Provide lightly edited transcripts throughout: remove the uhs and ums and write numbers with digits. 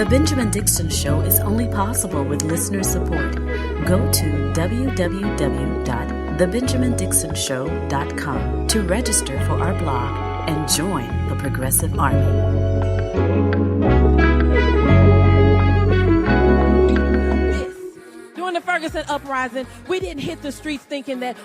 The Benjamin Dixon Show is only possible with listener support. Go to www.thebenjamindixonshow.com to register for our blog and join the Progressive Army. During the Ferguson uprising, we didn't hit the streets thinking that,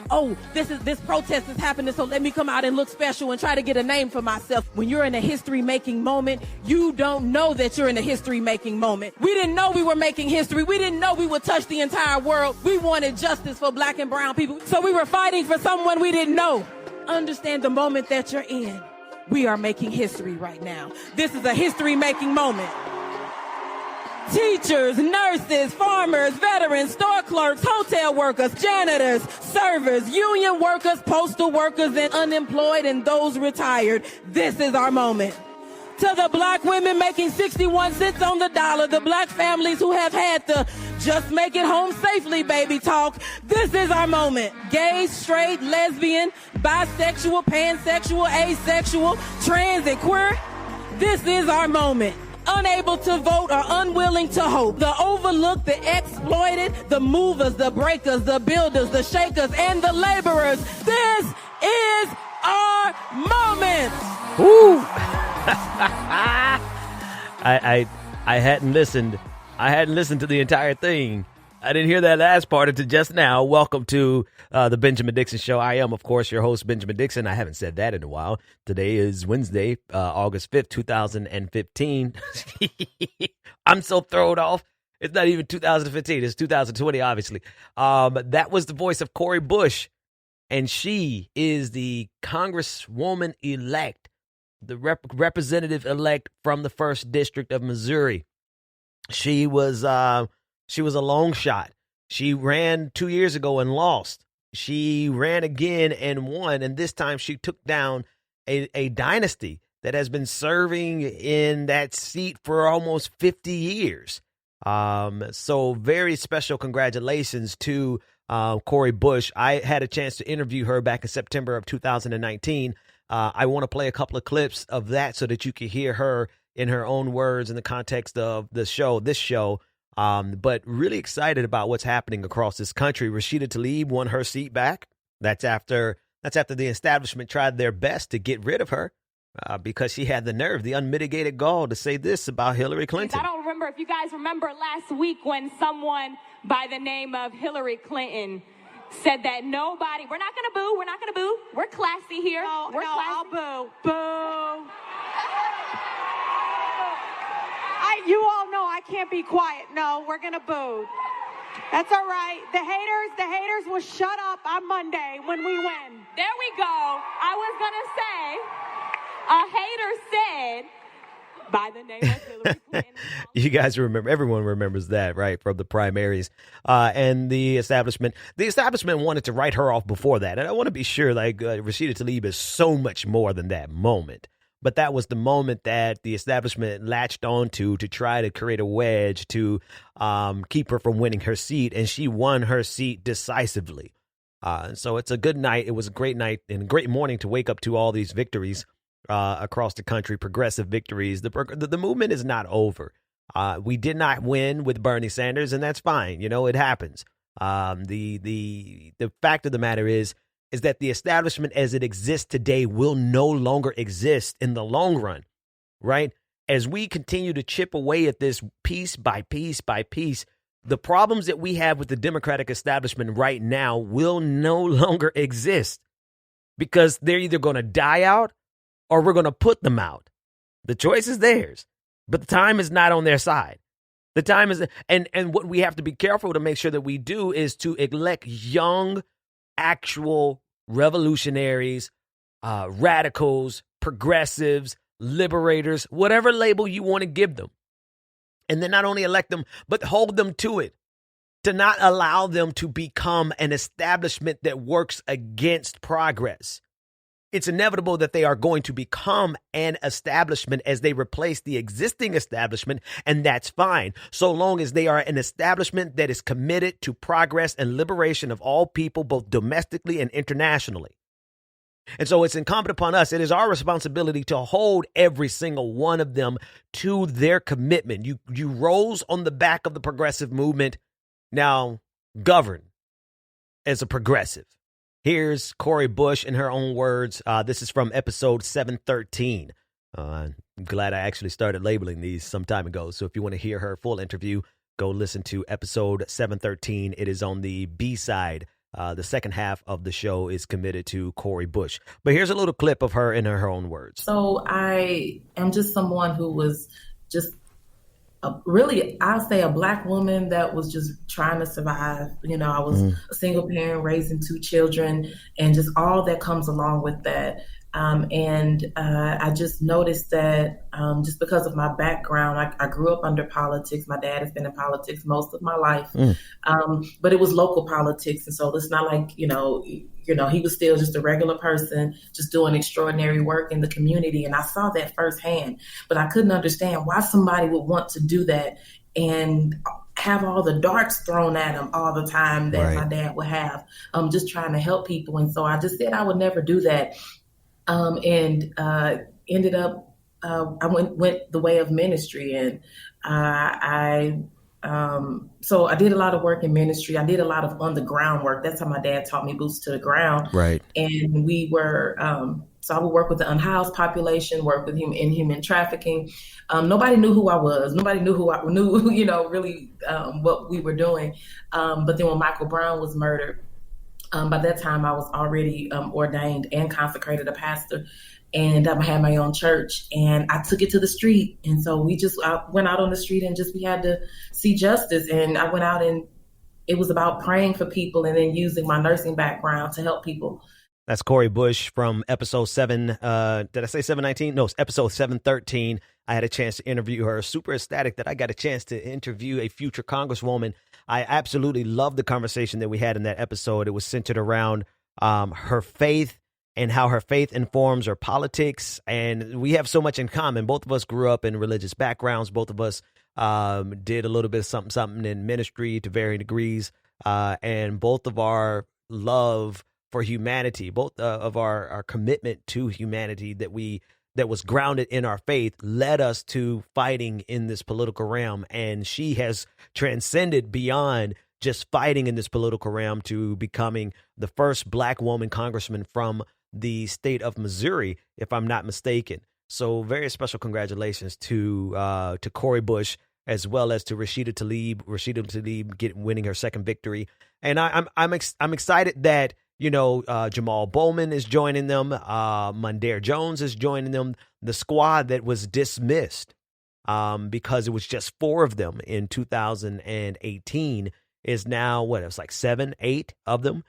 this protest is happening, so let me come out and look special and try to get a name for myself. When you're in a history-making moment, you don't know that you're in a history-making moment. We didn't know we were making history. We didn't know we would touch the entire world. We wanted justice for black and brown people, so we were fighting for someone we didn't know. Understand the moment that you're in. We are making history right now. This is a history-making moment. Teachers, nurses, farmers, veterans, store clerks, hotel workers, janitors, servers, union workers, postal workers, and unemployed, and those retired. This is our moment. To the black women making 61 cents on the dollar, the black families who have had to just make it home safely, baby talk. This is our moment. Gay, straight, lesbian, bisexual, pansexual, asexual, trans, and queer. This is our moment. Unable to vote or unwilling to hope. The overlooked, the exploited, the movers, the breakers, the builders, the shakers, and the laborers. This is our moment. Ooh. I hadn't listened. I hadn't listened to the entire thing. I didn't hear that last part until just now. Welcome to the Benjamin Dixon Show. I am, of course, your host, Benjamin Dixon. I haven't said that in a while. Today is Wednesday, August 5th, 2015. I'm so thrown off. It's not even 2015. It's 2020, obviously. That was the voice of Cori Bush, and she is the Congresswoman-elect, the representative-elect from the 1st District of Missouri. She was a long shot. She ran 2 years ago and lost. She ran again and won, and this time she took down a dynasty that has been serving in that seat for almost 50 years. So very special congratulations to Cori Bush. I had a chance to interview her back in September of 2019. I want to play a couple of clips of that so that you can hear her in her own words in the context of this show. But really excited about what's happening across this country. Rashida Tlaib won her seat back. That's after the establishment tried their best to get rid of her because she had the nerve, the unmitigated gall to say this about Hillary Clinton. I don't remember if you guys remember last week when someone by the name of Hillary Clinton said that we're not going to boo, we're classy here. We're classy. I'll boo. You all know I can't be quiet. No, we're going to boo. That's all right. The haters will shut up on Monday when we win. There we go. I was going to say, a hater said, by the name of Hillary Clinton. You guys remember, everyone remembers that, right, from the primaries. And the establishment wanted to write her off before that. And I want to be sure, Rashida Tlaib is so much more than that moment. But that was the moment that the establishment latched onto to try to create a wedge to keep her from winning her seat. And she won her seat decisively. So it's a good night. It was a great night and a great morning to wake up to all these victories across the country, progressive victories. The movement is not over. We did not win with Bernie Sanders, and that's fine. You know, it happens. The fact of the matter is that the establishment as it exists today will no longer exist in the long run, right? As we continue to chip away at this piece by piece by piece, the problems that we have with the Democratic establishment right now will no longer exist because they're either going to die out or we're going to put them out. The choice is theirs, but the time is not on their side. The time is, and what we have to be careful to make sure that we do is to elect young, actual revolutionaries, radicals, progressives, liberators, whatever label you want to give them. And then not only elect them, but hold them to it, to not allow them to become an establishment that works against progress. It's inevitable that they are going to become an establishment as they replace the existing establishment, and that's fine, so long as they are an establishment that is committed to progress and liberation of all people, both domestically and internationally. And so it's incumbent upon us. It is our responsibility to hold every single one of them to their commitment. You rose on the back of the progressive movement. Now govern as a progressive. Here's Cori Bush in her own words. This is from episode 713. I'm glad I actually started labeling these some time ago. So if you want to hear her full interview, go listen to episode 713. It is on the B-side. The second half of the show is committed to Cori Bush. But here's a little clip of her in her own words. So I am just someone who was just really, I'll say a Black woman that was just trying to survive. You know, I was a single parent raising 2 children and just all that comes along with that. I just noticed that just because of my background, I grew up under politics. My dad has been in politics most of my life, but it was local politics. And so it's not like, you know, he was still just a regular person, just doing extraordinary work in the community. And I saw that firsthand, but I couldn't understand why somebody would want to do that and have all the darts thrown at him all the time that my dad would have, just trying to help people. And so I just said I would never do that. Ended up, I went the way of ministry, and so I did a lot of work in ministry. I did a lot of on the ground work. That's how my dad taught me boots to the ground. Right. And we were, so I would work with the unhoused population, work with in human trafficking. Nobody knew who I was. Nobody knew you know, really what we were doing. But then when Michael Brown was murdered, by that time, I was already ordained and consecrated a pastor, and I had my own church, and I took it to the street. And so I went out on the street and we had to see justice. And I went out, and it was about praying for people and then using my nursing background to help people. That's Cori Bush from episode 7. Did I say 719? No, it's episode 713. I had a chance to interview her. Super ecstatic that I got a chance to interview a future congresswoman. I absolutely loved the conversation that we had in that episode. It was centered around her faith and how her faith informs her politics. And we have so much in common. Both of us grew up in religious backgrounds. Both of us did a little bit of something in ministry to varying degrees. And both of our love for humanity, both of our commitment to humanity that was grounded in our faith led us to fighting in this political realm. And she has transcended beyond just fighting in this political realm to becoming the first Black woman congressman from the state of Missouri, if I'm not mistaken. So very special congratulations to Cori Bush, as well as to Rashida Tlaib winning her second victory. And I'm excited that, you know, Jamal Bowman is joining them. Mondaire Jones is joining them. The squad that was dismissed because it was just 4 of them in 2018 is now, it was like 7, 8 of them.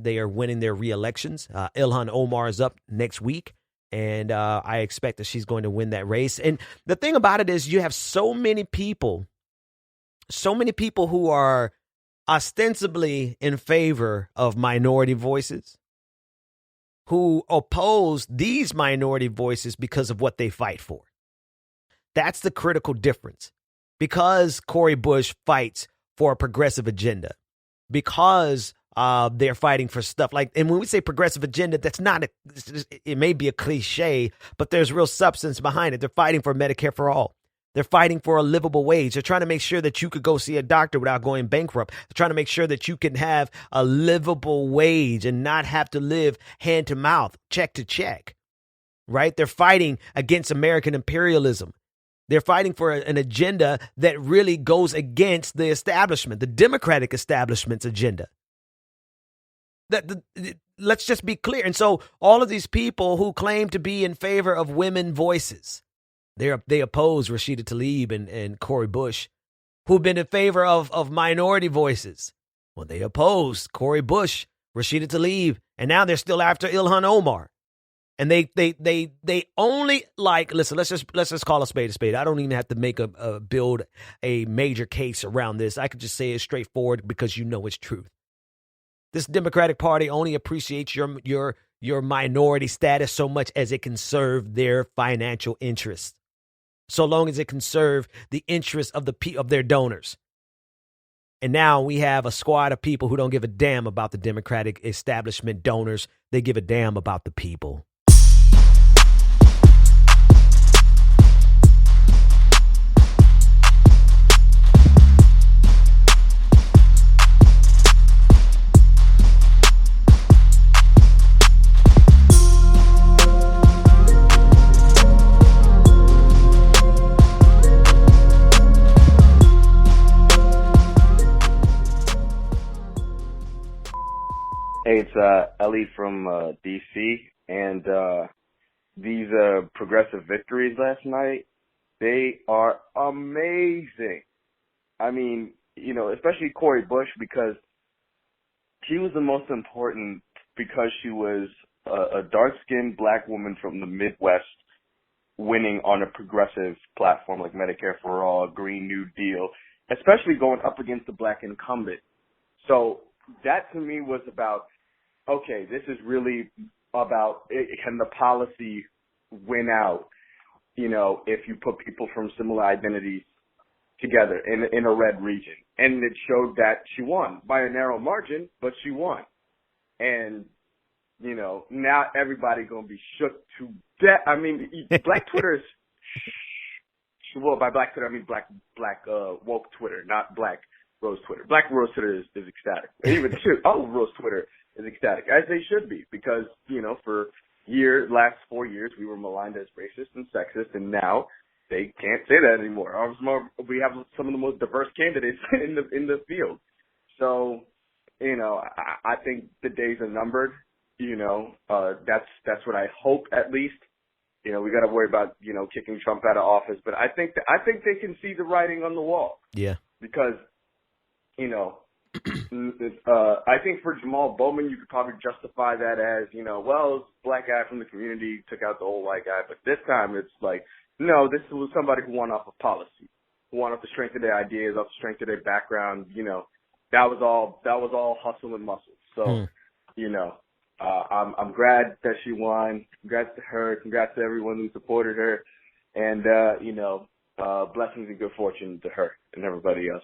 They are winning their re-elections. Ilhan Omar is up next week, and I expect that she's going to win that race. And the thing about it is you have so many people who are ostensibly in favor of minority voices, who oppose these minority voices because of what they fight for. That's the critical difference. Because Cori Bush fights for a progressive agenda, because they're fighting for stuff like, and when we say progressive agenda, that's not, it may be a cliche, but there's real substance behind it. They're fighting for Medicare for all. They're fighting for a livable wage. They're trying to make sure that you could go see a doctor without going bankrupt. They're trying to make sure that you can have a livable wage and not have to live hand to mouth, check to check, right? They're fighting against American imperialism. They're fighting for an agenda that really goes against the establishment, the Democratic establishment's agenda. Let's just be clear. And so all of these people who claim to be in favor of women voices, they oppose Rashida Tlaib and Cori Bush, who've been in favor of minority voices. Well, they oppose Cori Bush, Rashida Tlaib, and now they're still after Ilhan Omar. And they only like, listen, let's just call a spade a spade. I don't even have to make build a major case around this. I could just say it straightforward because you know it's truth. This Democratic Party only appreciates your minority status so much as it can serve their financial interests, so long as it can serve the interests of their donors. And now we have a squad of people who don't give a damn about the Democratic establishment donors. They give a damn about the people. Hey, it's Ellie from D.C., and these progressive victories last night, they are amazing. I mean, you know, especially Cori Bush, because she was the most important because she was a dark-skinned black woman from the Midwest winning on a progressive platform like Medicare for All, Green New Deal, especially going up against the black incumbent. So that to me was about, okay, this is really about, can the policy win out, you know, if you put people from similar identities together in a red region. And it showed that she won by a narrow margin, but she won. And, you know, now everybody going to be shook to death. I mean, Black Twitter is, well, by Black Twitter, I mean black woke Twitter, not Black Rose Twitter. Black Rose Twitter is ecstatic. Even all of Rose Twitter is ecstatic, as they should be, because, you know, for last 4 years, we were maligned as racist and sexist, and now they can't say that anymore. We have some of the most diverse candidates in the field. So, you know, I think the days are numbered. You know, that's what I hope, at least. You know, we got to worry about, you know, kicking Trump out of office, but I think they can see the writing on the wall. Yeah, because, you know, I think for Jamal Bowman, you could probably justify that as, you know, well, it's a black guy from the community took out the old white guy. But this time it's like, no, this was somebody who won off of policy, who won off the strength of their ideas, off the strength of their background. You know, that was all hustle and muscle. So, you know, I'm glad that she won. Congrats to her. Congrats to everyone who supported her. And, you know, blessings and good fortune to her and everybody else.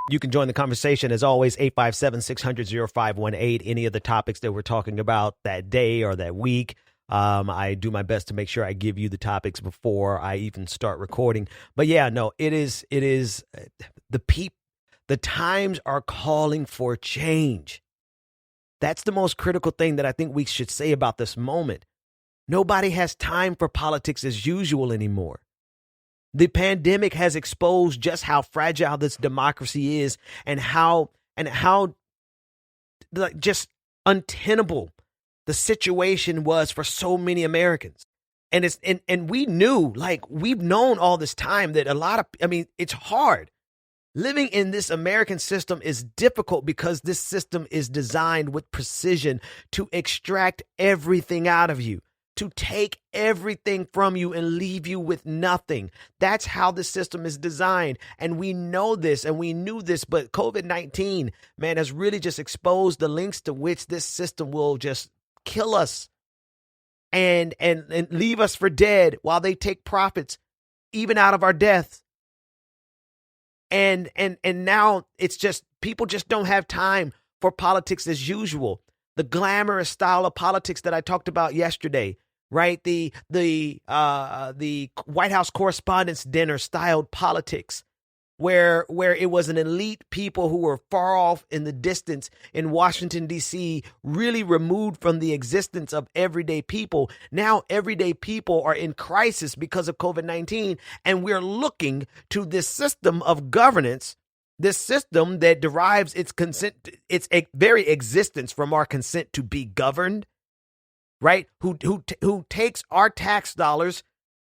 You can join the conversation, as always, 857-600-0518. Any of the topics that we're talking about that day or that week. I do my best to make sure I give you the topics before I even start recording. But yeah, no, it is the times are calling for change. That's the most critical thing that I think we should say about this moment. Nobody has time for politics as usual anymore. The pandemic has exposed just how fragile this democracy is and how like, just untenable the situation was for so many Americans. And we knew, like, we've known all this time that it's hard. Living in this American system is difficult because this system is designed with precision to extract everything out of you, to take everything from you and leave you with nothing. That's how the system is designed. And we know this and we knew this, but COVID-19, man, has really just exposed the lengths to which this system will just kill us and leave us for dead while they take profits even out of our deaths. And now it's just, people just don't have time for politics as usual. The glamorous style of politics that I talked about yesterday, right? The White House Correspondents' Dinner styled politics, where it was an elite people who were far off in the distance in Washington, D.C., really removed from the existence of everyday people. Now everyday people are in crisis because of COVID-19, and we're looking to this system of governance, this system that derives its very existence from our consent to be governed, right? Who takes our tax dollars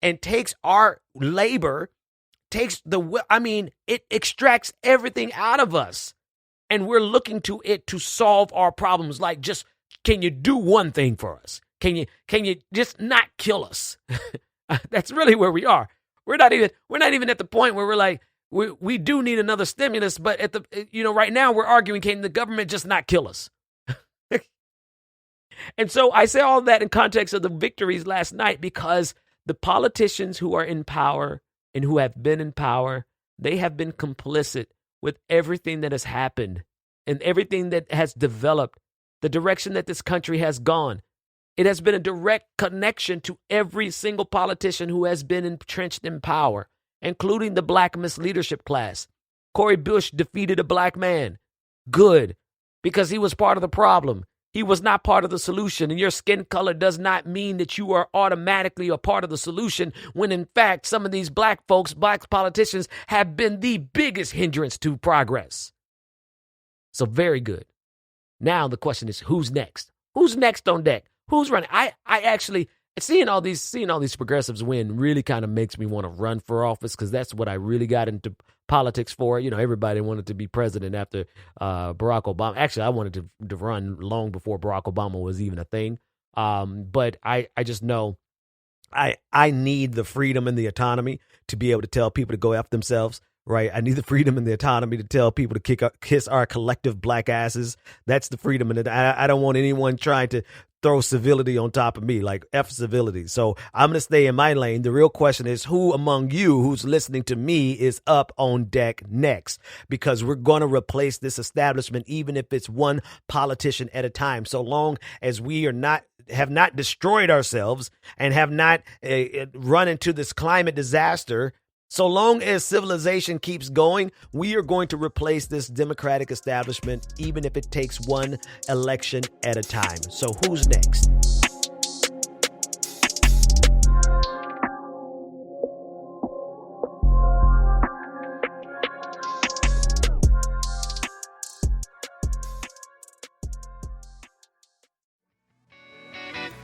and takes our labor, it extracts everything out of us, and we're looking to it to solve our problems. Like, just, can you do one thing for us? Can you just not kill us? That's really where we are. We're not even at the point where we're like, we do need another stimulus, but right now we're arguing, can the government just not kill us? And so I say all that in context of the victories last night, because the politicians who are in power and who have been in power, they have been complicit with everything that has happened and everything that has developed, the direction that this country has gone. It has been a direct connection to every single politician who has been entrenched in power, including the black misleadership class. Cori Bush defeated a black man. Good, because he was part of the problem. He was not part of the solution, and your skin color does not mean that you are automatically a part of the solution when, in fact, some of these black folks, black politicians, have been the biggest hindrance to progress. So very good. Now the question is, who's next? Who's next on deck? Who's running? I actually, seeing all these progressives win really kind of makes me want to run for office, because that's what I really got into politics for. You know, everybody wanted to be president after Barack Obama. Actually, I wanted to run long before Barack Obama was even a thing. But I just know I need the freedom and the autonomy to be able to tell people to go F themselves. Right. I need the freedom and the autonomy to tell people to kiss our collective black asses. That's the freedom. And I don't want anyone trying to throw civility on top of me, like F civility. So I'm going to stay in my lane. The real question is, who among you who's listening to me is up on deck next? Because we're going to replace this establishment, even if it's one politician at a time. So long as we have not destroyed ourselves and have not run into this climate disaster. So long as civilization keeps going, we are going to replace this democratic establishment, even if it takes one election at a time. So who's next?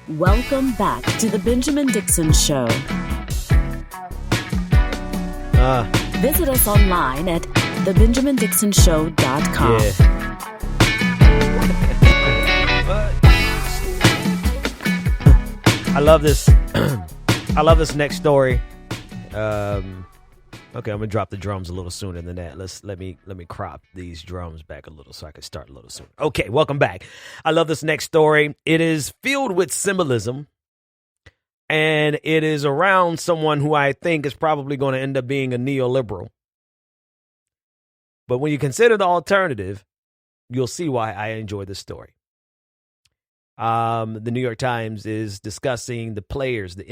Welcome back to the Benjamin Dixon Show. Visit us online at thebenjamindixonshow.com. I love this. I love this next story. Okay, I'm gonna drop the drums a little sooner than that. Let me crop these drums back a little so I can start a little sooner. Okay, welcome back. I love this next story. It is filled with symbolism. And it is around someone who I think is probably going to end up being a neoliberal. But when you consider the alternative, you'll see why I enjoy this story. The New York Times is discussing the players, the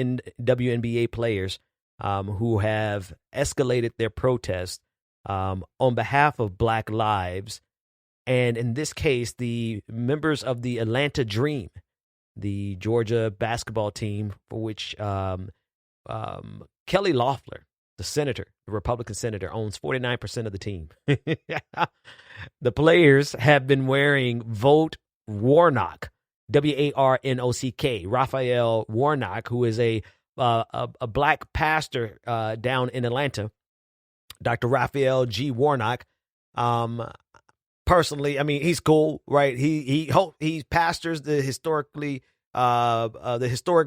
WNBA players, who have escalated their protest on behalf of Black lives. And in this case, the members of the Atlanta Dream, the Georgia basketball team, for which Kelly Loeffler, the senator, the Republican senator, owns 49% of the team. The players have been wearing Vote Warnock, WARNOCK, Raphael Warnock, who is a black pastor down in Atlanta, Dr. Raphael G. Warnock. Personally, I mean, he's cool, right? He pastors the historic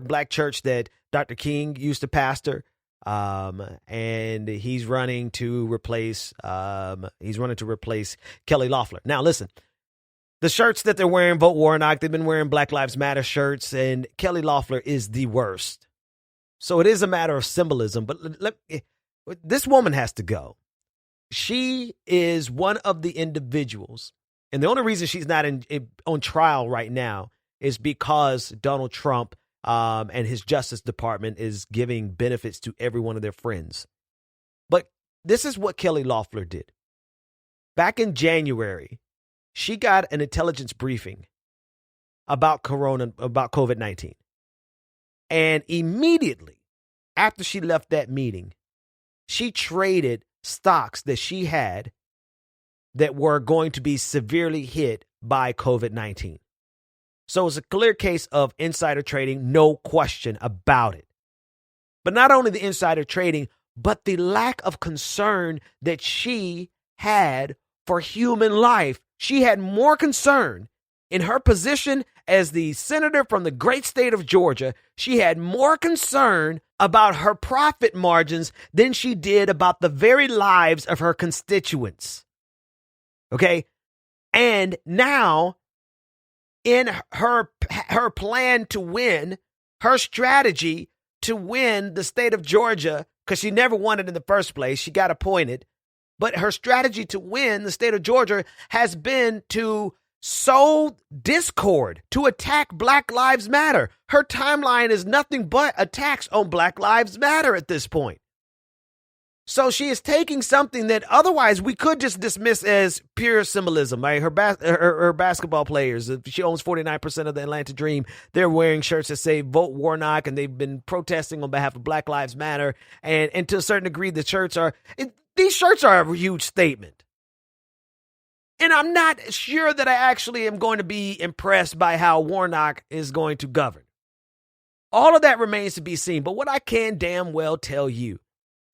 black church that Dr. King used to pastor, and he's running to replace Kelly Loeffler. Now, listen, the shirts that they're wearing, Vote Warnock, they've been wearing Black Lives Matter shirts, and Kelly Loeffler is the worst. So it is a matter of symbolism, but this woman has to go. She is one of the individuals, and the only reason she's not on trial right now is because Donald Trump and his Justice Department is giving benefits to every one of their friends. But this is what Kelly Loeffler did. Back in January, she got an intelligence briefing about COVID-19. And immediately after she left that meeting, she traded stocks that she had that were going to be severely hit by COVID-19. So it's a clear case of insider trading, no question about it. But not only the insider trading, but the lack of concern that she had for human life. She had more concern in her position as the senator from the great state of Georgia. She had more concern about her profit margins than she did about the very lives of her constituents. Okay. And now in her plan to win, her strategy to win the state of Georgia, because she never won it in the first place, she got appointed. But her strategy to win the state of Georgia has been to sow discord, to attack Black Lives Matter. Her timeline is nothing but attacks on Black Lives Matter at this point. So she is taking something that otherwise we could just dismiss as pure symbolism. Right? Her basketball players, she owns 49% of the Atlanta Dream. They're wearing shirts that say "Vote Warnock," and they've been protesting on behalf of Black Lives Matter. And to a certain degree, these shirts are a huge statement. And I'm not sure that I actually am going to be impressed by how Warnock is going to govern. All of that remains to be seen. But what I can damn well tell you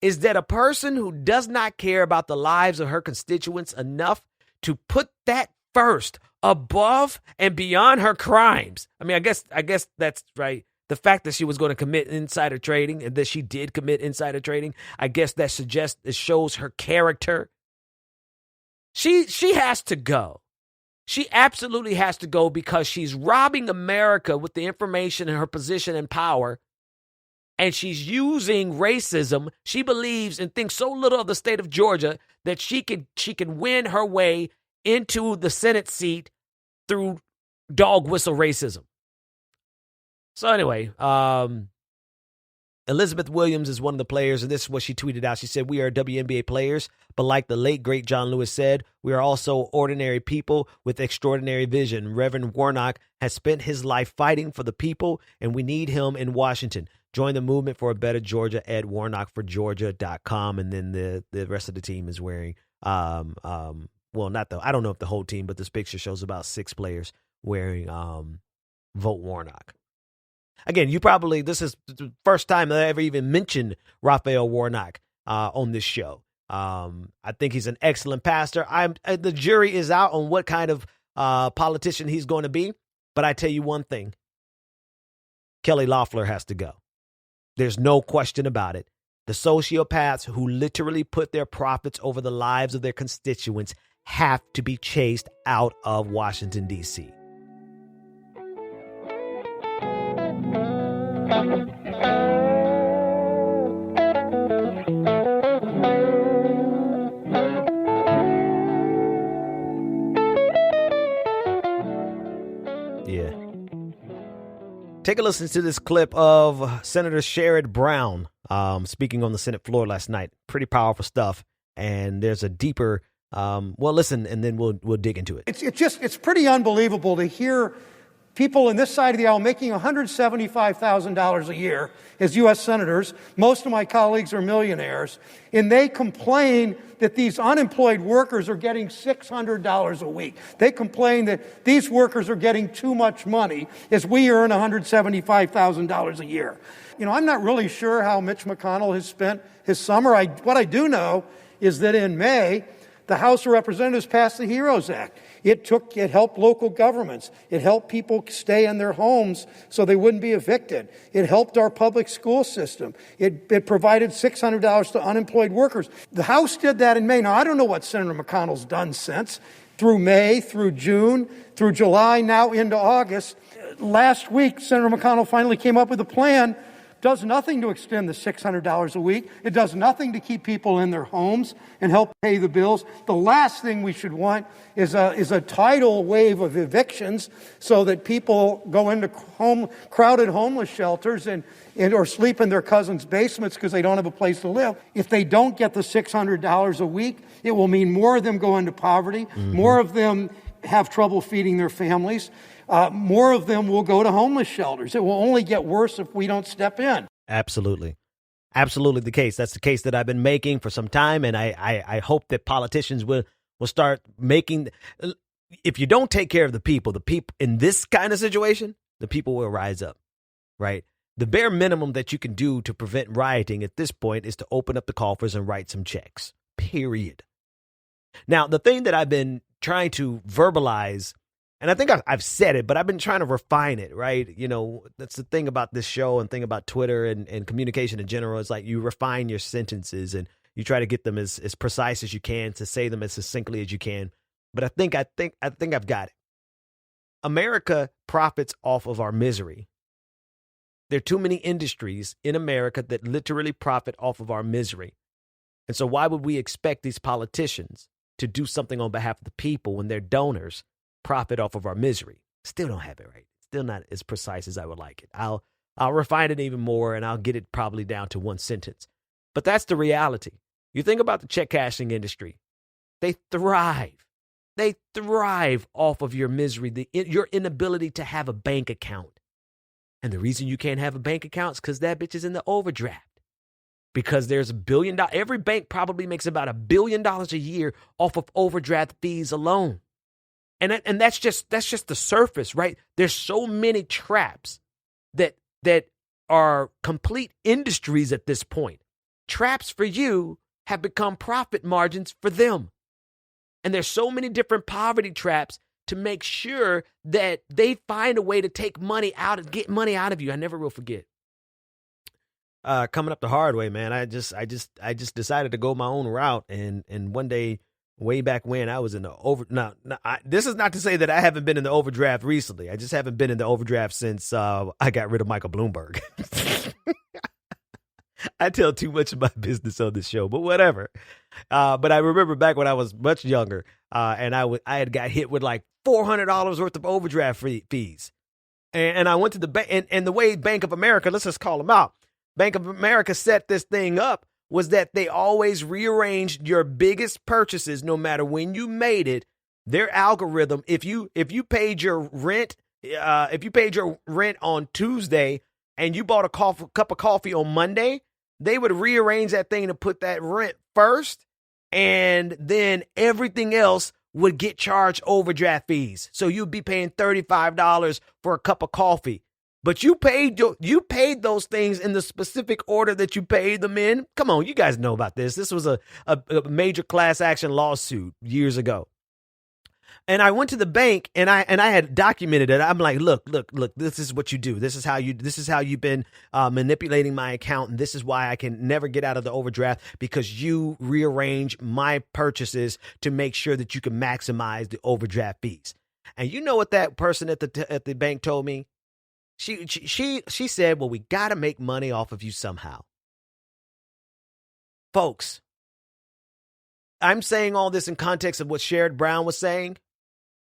is that a person who does not care about the lives of her constituents enough to put that first above and beyond her crimes. I mean, I guess that's right. The fact that she was going to commit insider trading and that she did commit insider trading, I guess that it shows her character. She has to go. She absolutely has to go because she's robbing America with the information and her position and power. And she's using racism. She believes and thinks so little of the state of Georgia that she can win her way into the Senate seat through dog whistle racism. So anyway, Elizabeth Williams is one of the players, and this is what she tweeted out. She said, "We are WNBA players, but like the late, great John Lewis said, we are also ordinary people with extraordinary vision. Reverend Warnock has spent his life fighting for the people, and we need him in Washington. Join the movement for a better Georgia at warnockforgeorgia.com." And then the rest of the team is wearing, I don't know if the whole team, but this picture shows about 6 players wearing Vote Warnock. Again, this is the first time that I ever even mentioned Raphael Warnock on this show. I think he's an excellent pastor. The jury is out on what kind of politician he's going to be. But I tell you one thing, Kelly Loeffler has to go. There's no question about it. The sociopaths who literally put their profits over the lives of their constituents have to be chased out of Washington, D.C. Yeah. Take a listen to this clip of Senator Sherrod Brown speaking on the Senate floor last night. Pretty powerful stuff. And there's a deeper, listen, and then we'll dig into it. It's pretty unbelievable to hear people in this side of the aisle making $175,000 a year as U.S. senators. Most of my colleagues are millionaires. And they complain that these unemployed workers are getting $600 a week. They complain that these workers are getting too much money as we earn $175,000 a year. You know, I'm not really sure how Mitch McConnell has spent his summer. What I do know is that in May, the House of Representatives passed the HEROES Act. It helped local governments. It helped people stay in their homes so they wouldn't be evicted. It helped our public school system. It provided $600 to unemployed workers. The House did that in May. Now, I don't know what Senator McConnell's done since, through May, through June, through July, now into August. Last week, Senator McConnell finally came up with a plan. Does nothing to extend the $600 a week. It does nothing to keep people in their homes and help pay the bills. The last thing we should want is a tidal wave of evictions so that people go into crowded homeless shelters or sleep in their cousins' basements because they don't have a place to live. If they don't get the $600 a week, it will mean more of them go into poverty, more of them have trouble feeding their families. More of them will go to homeless shelters. It will only get worse if we don't step in. Absolutely. Absolutely the case. That's the case that I've been making for some time. And I hope that politicians will start making, if you don't take care of the people in this kind of situation, the people will rise up, right? The bare minimum that you can do to prevent rioting at this point is to open up the coffers and write some checks, period. Now, the thing that I've been trying to verbalize, and I think I've said it, but I've been trying to refine it, right? You know, that's the thing about this show and thing about Twitter and communication in general. It's like you refine your sentences and you try to get them as precise as you can, to say them as succinctly as you can. But I think I've got it. America profits off of our misery. There are too many industries in America that literally profit off of our misery. And so why would we expect these politicians to do something on behalf of the people when their donors profit off of our misery? Still don't have it right. Still not as precise as I would like it. I'll refine it even more, and I'll get it probably down to one sentence. But that's the reality. You think about the check cashing industry. They thrive. They thrive off of your misery, your inability to have a bank account. And the reason you can't have a bank account is because that bitch is in the overdraft. Because there's $1 billion. Every bank probably makes about $1 billion a year off of overdraft fees alone. And that's just the surface, right? There's so many traps that are complete industries at this point. Traps for you have become profit margins for them. And there's so many different poverty traps to make sure that they find a way to take money out, get money out of you. I never will forget. Coming up the hard way, man. I just decided to go my own route, and one day, way back when, I was in the this is not to say that I haven't been in the overdraft recently. I just haven't been in the overdraft since I got rid of Michael Bloomberg. I tell too much of my business on this show, but whatever. But I remember back when I was much younger, and I had got hit with like $400 worth of overdraft fees, and I went to the bank, and the way Bank of America, let's just call them out. Bank of America set this thing up was that they always rearranged your biggest purchases, no matter when you made it. Their algorithm, if you paid your rent, on Tuesday and you bought a cup of coffee on Monday, they would rearrange that thing to put that rent first, and then everything else would get charged overdraft fees. So you'd be paying $35 for a cup of coffee. But you paid those things in the specific order that you paid them in. Come on, you guys know about this. This was a major class action lawsuit years ago. And I went to the bank and I had documented it. I'm like, look, this is what you do. This is how you've been manipulating my account. And this is why I can never get out of the overdraft, because you rearrange my purchases to make sure that you can maximize the overdraft fees. And you know what that person at the bank told me? She said, well, we got to make money off of you somehow. Folks, I'm saying all this in context of what Sherrod Brown was saying,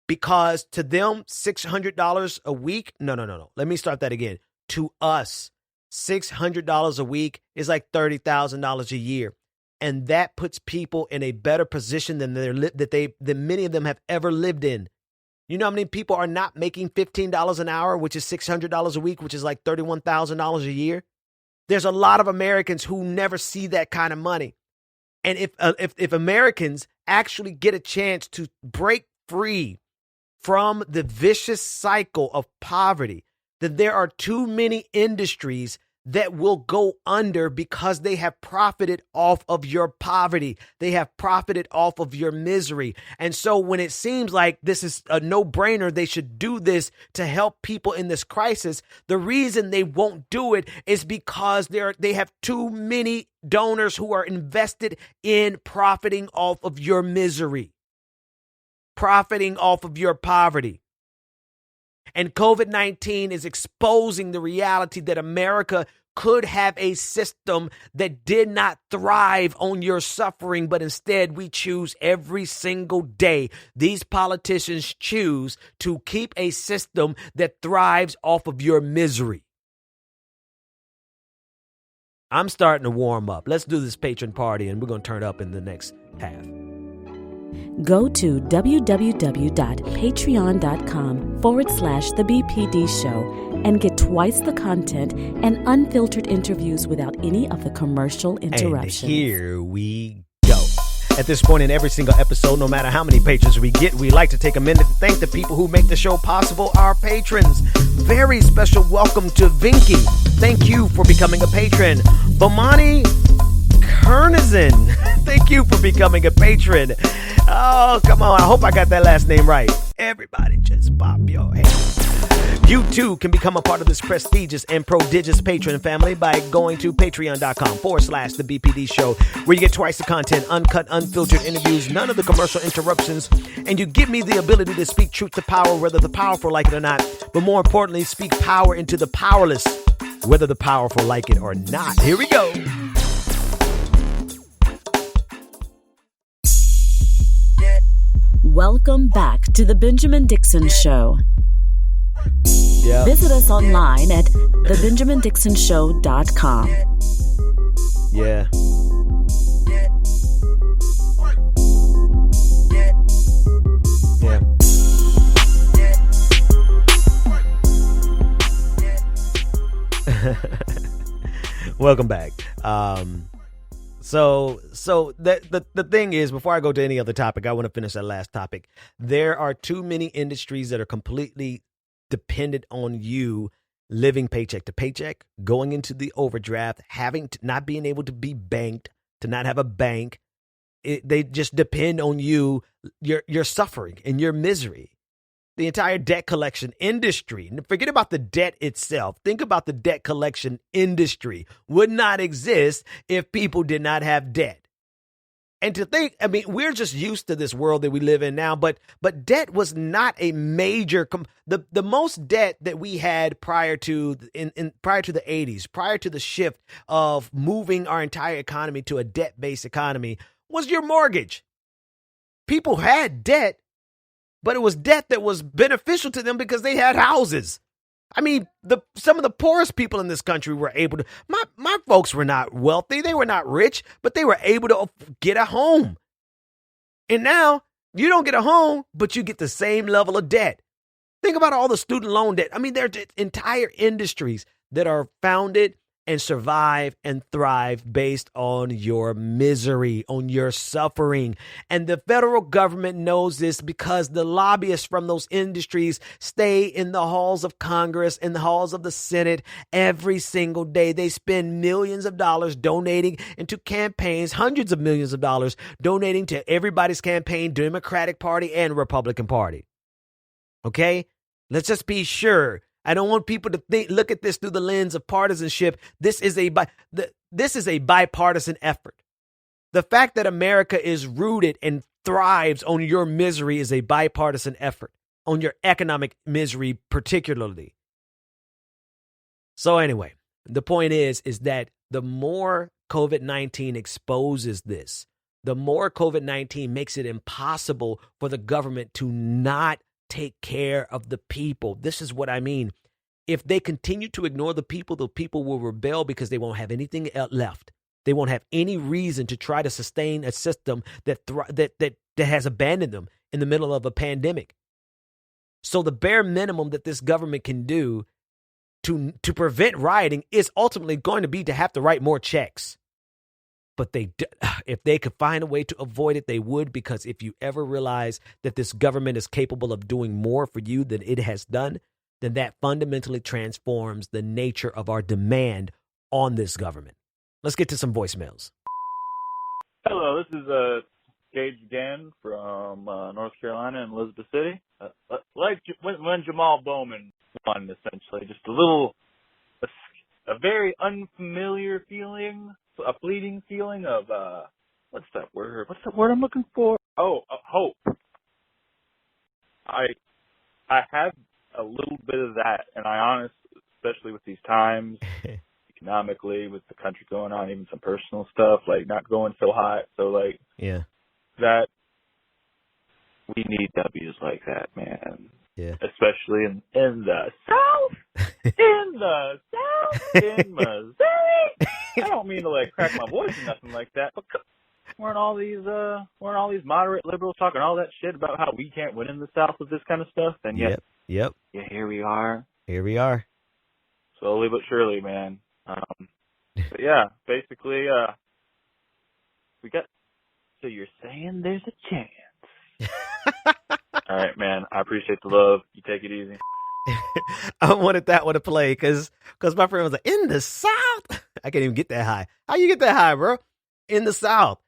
because to them, $600 a week. No. Let me start that again. To us, $600 a week is like $30,000 a year. And that puts people in a better position than many of them have ever lived in. You know how many people are not making $15 an hour, which is $600 a week, which is like $31,000 a year? There's a lot of Americans who never see that kind of money. And if Americans actually get a chance to break free from the vicious cycle of poverty, then there are too many industries that will go under because they have profited off of your poverty. They have profited off of your misery. And so when it seems like this is a no-brainer, they should do this to help people in this crisis, the reason they won't do it is because they have too many donors who are invested in profiting off of your misery, profiting off of your poverty. And COVID-19 is exposing the reality that America could have a system that did not thrive on your suffering, but instead we choose every single day. These politicians choose to keep a system that thrives off of your misery. I'm starting to warm up. Let's do this patron party, and we're going to turn up in the next half. Go to www.patreon.com/The BPD Show and get twice the content and unfiltered interviews without any of the commercial interruptions. And here we go. At this point in every single episode, no matter how many patrons we get, we like to take a minute to thank the people who make the show possible, our patrons. Very special welcome to Vinky. Thank you for becoming a patron. Bomani Kernizan, thank you for becoming a patron. Oh, come on. I hope I got that last name right. Everybody just pop your hands. You too can become a part of this prestigious and prodigious patron family by going to patreon.com/The BPD Show, where you get twice the content, uncut, unfiltered interviews, none of the commercial interruptions, and you give me the ability to speak truth to power, whether the powerful like it or not, but more importantly, speak power into the powerless, whether the powerful like it or not. Here we go. Welcome back to The Benjamin Dixon Show. Yeah. Visit us online at thebenjamindixonshow.com. Yeah. Yeah. Welcome back. So the thing is, before I go to any other topic, I want to finish that last topic. There are too many industries that are completely dependent on you living paycheck to paycheck, going into the overdraft, not being able to be banked, to not have a bank. They just depend on you, your suffering and your misery. The entire debt collection industry, forget about the debt itself. Think about the debt collection industry would not exist if people did not have debt. And to think, I mean, we're just used to this world that we live in now, but debt was not a major, the most debt that we had prior to the 80s, prior to the shift of moving our entire economy to a debt-based economy, was your mortgage. People had debt, but it was debt that was beneficial to them because they had houses. I mean, some of the poorest people in this country were able to, my folks were not wealthy. They were not rich, but they were able to get a home. And now you don't get a home, but you get the same level of debt. Think about all the student loan debt. I mean, there are entire industries that are founded and survive and thrive based on your misery, on your suffering. And the federal government knows this because the lobbyists from those industries stay in the halls of Congress, in the halls of the Senate every single day. They spend millions of dollars donating into campaigns, hundreds of millions of dollars donating to everybody's campaign, Democratic Party and Republican Party. Okay? Let's just be sure. I don't want people to look at this through the lens of partisanship. This is a bipartisan effort. The fact that America is rooted and thrives on your misery is a bipartisan effort, on your economic misery particularly. So anyway, the point is that the more COVID-19 exposes this, the more COVID-19 makes it impossible for the government to not take care of the people. This is what I mean. If they continue to ignore the people will rebel because they won't have anything left. They won't have any reason to try to sustain a system that has abandoned them in the middle of a pandemic. So the bare minimum that this government can do to prevent rioting is ultimately going to be to have to write more checks. But if they could find a way to avoid it, they would, because if you ever realize that this government is capable of doing more for you than it has done, then that fundamentally transforms the nature of our demand on this government. Let's get to some voicemails. Hello, this is Gage again from North Carolina and Elizabeth City. Like when Jamal Bowman won, essentially, just a very unfamiliar feeling. A fleeting feeling of what's that word I'm looking for? Hope. I have a little bit of that, and I honestly, especially with these times, economically, with the country going on, even some personal stuff, like not going so hot. So that we need W's like that, man. Yeah. Especially in the South. In Missouri. I don't mean to crack my voice or nothing like that, but weren't all these moderate liberals talking all that shit about how we can't win in the South with this kind of stuff? And yep. Yeah, here we are. Slowly but surely, man. But yeah, basically, we got. So you're saying there's a chance? All right, man. I appreciate the love. You take it easy. I wanted that one to play because my friend was like, in the South? I can't even get that high. How you get that high, bro? In the South.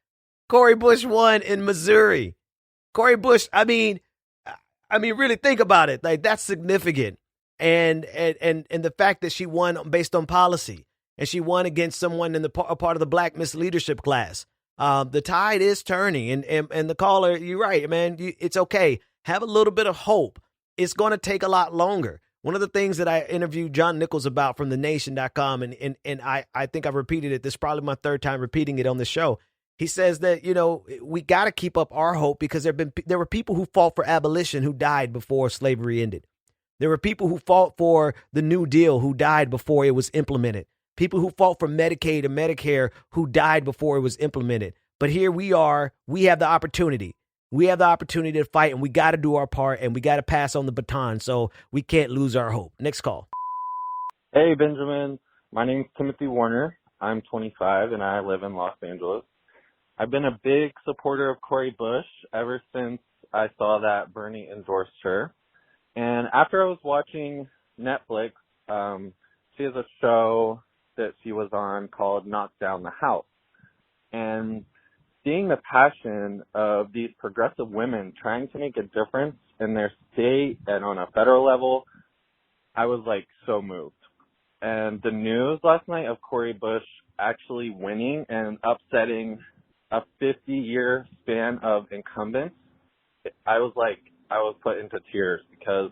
Cori Bush won in Missouri. Cori Bush, I mean, really think about it. Like, that's significant. And the fact that she won based on policy, and she won against someone in a part of the Black Miss Leadership class. The tide is turning, and the caller, you're right, man. It's okay. Have a little bit of hope. It's going to take a lot longer. One of the things that I interviewed John Nichols about from thenation.com, and I think I've repeated it. This is probably my third time repeating it on the show. He says that, we got to keep up our hope because there were people who fought for abolition who died before slavery ended. There were people who fought for the New Deal who died before it was implemented. People who fought for Medicaid and Medicare who died before it was implemented. But here we are. We have the opportunity. We have the opportunity to fight, and we got to do our part, and we got to pass on the baton, so we can't lose our hope. Next call. Hey, Benjamin. My name's Timothy Warner. I'm 25, and I live in Los Angeles. I've been a big supporter of Cori Bush ever since I saw that Bernie endorsed her. And after I was watching Netflix, she has a show that she was on called Knock Down the House. And seeing the passion of these progressive women trying to make a difference in their state and on a federal level, I was so moved. And the news last night of Cori Bush actually winning and upsetting a 50-year span of incumbents, I was put into tears because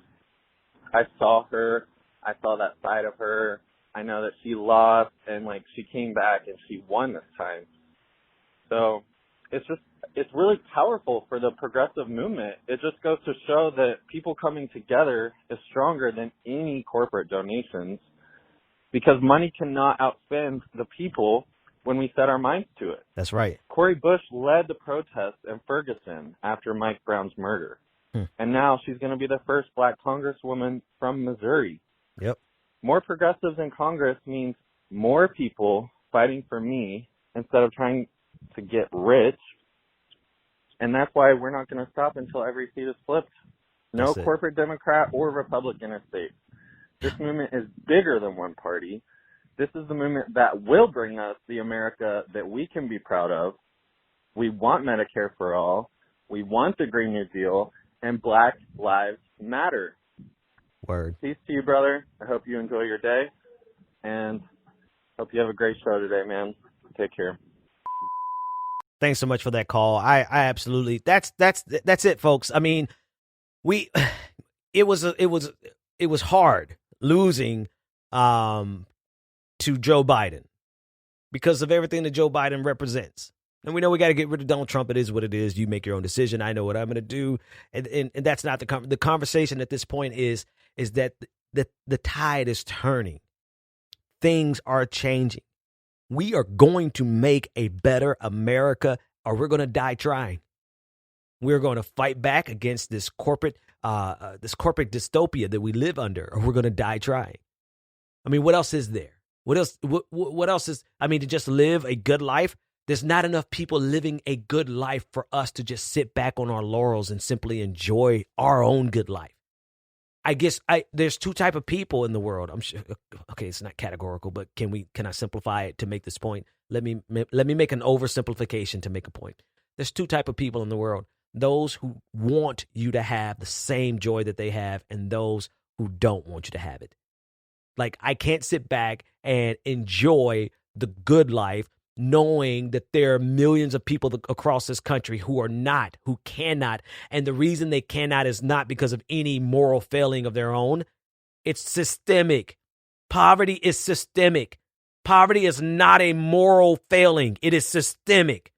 I saw her, I saw that side of her. I know that she lost and she came back and she won this time. So it's really powerful for the progressive movement. It just goes to show that people coming together is stronger than any corporate donations because money cannot outspend the people when we set our minds to it. That's right. Cori Bush led the protests in Ferguson after Mike Brown's murder. And now she's going to be the first Black congresswoman from Missouri. Yep. More progressives in Congress means more people fighting for me instead of trying to get rich. And that's why we're not going to stop until every seat is flipped. No corporate Democrat or Republican is safe. This movement is bigger than one party. This is the movement that will bring us the America that we can be proud of. We want Medicare for all. We want the Green New Deal. And Black Lives Matter. Word. Peace to you, brother. I hope you enjoy your day. And hope you have a great show today, man. Take care. Thanks so much for that call. I absolutely, that's it, folks. I mean, it was hard losing, to Joe Biden because of everything that Joe Biden represents. And we know we got to get rid of Donald Trump. It is what it is. You make your own decision. I know what I'm going to do. And that's not the conversation at this point is that the tide is turning. Things are changing. We are going to make a better America or we're going to die trying. We're going to fight back against this corporate dystopia that we live under, or we're going to die trying. I mean, what else is there? What else is, to just live a good life? There's not enough people living a good life for us to just sit back on our laurels and simply enjoy our own good life. I guess there's two type of people in the world. I'm sure. Okay, it's not categorical, but can I simplify it to make this point? Let me make an oversimplification to make a point. There's two type of people in the world: those who want you to have the same joy that they have, and those who don't want you to have it. Like, I can't sit back and enjoy the good life knowing that there are millions of people across this country who cannot. And the reason they cannot is not because of any moral failing of their own. It's systemic. Poverty is systemic. Poverty is not a moral failing. It is systemic.